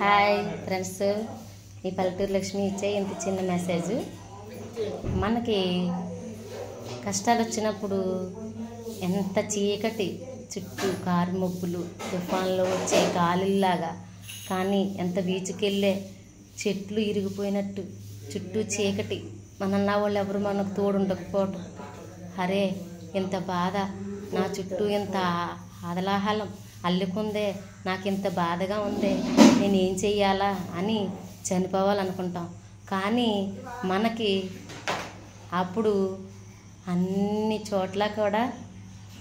Hi friends, ఈ పల్లెటూరు లక్ష్మి ఇచ్చే ఇంత చిన్న మెసేజ్. మనకి కష్టాలు వచ్చినప్పుడు ఎంత చీకటి చుట్టూ కారు మబ్బులు తుఫాన్లో వచ్చే గాలిలాగా, కానీ ఎంత బీచుకెళ్ళే చెట్లు ఇరిగిపోయినట్టు చుట్టూ చీకటి, మనన్న వాళ్ళు ఎవరు మనకు తోడు ఉండకపోవటం. అరే ఇంత బాధ నా చుట్టూ, ఇంత ఆదలాహలం అల్లుకుందే, నాకు ఇంత బాధగా ఉందే, నేనేం చెయ్యాలా అని చనిపోవాలనుకుంటాం. కానీ మనకి అప్పుడు అన్ని చోట్ల కూడా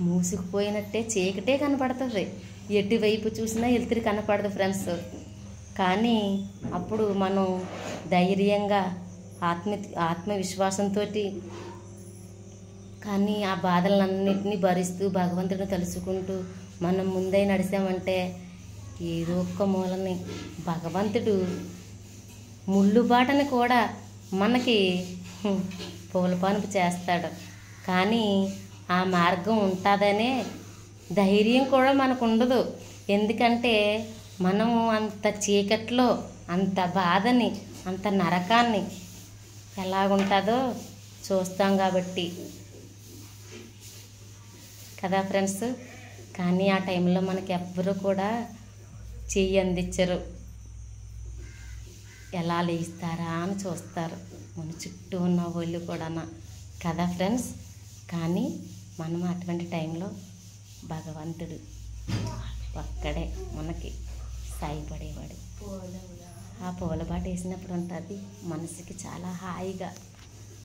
మూసుకుపోయినట్టే చీకటే కనపడుతుంది. ఎటువైపు చూసినా వెలుతురు కనపడదు ఫ్రెండ్స్. కానీ అప్పుడు మనం ధైర్యంగా ఆత్మవిశ్వాసంతో కానీ ఆ బాధలన్నింటినీ భరిస్తూ భగవంతుడిని తలుచుకుంటూ మనం ముందే నడిచామంటే ఏదో ఒక్క మూలని భగవంతుడు ముళ్ళు బాటని కూడా మనకి పూలపానుపు చేస్తాడు. కానీ ఆ మార్గం ఉంటుందనే ధైర్యం కూడా మనకు ఉండదు. ఎందుకంటే మనము అంత చీకట్లో అంత బాధని, అంత నరకాన్ని ఎలాగుంటుందో చూస్తాం కాబట్టి కదా ఫ్రెండ్స్. కానీ ఆ టైంలో మనకి ఎవ్వరూ కూడా చెయ్యి అందించరు. ఎలా లేస్తారా అని చూస్తారు మన చుట్టూ ఉన్న వాళ్ళు కూడా కదా ఫ్రెండ్స్. కానీ మనం అటువంటి టైంలో భగవంతుడు ఒక్కడే మనకి సాయపడేవాడు. ఆ పూలబాట వేసినప్పుడు ఉంటుంది మనసుకి చాలా హాయిగా.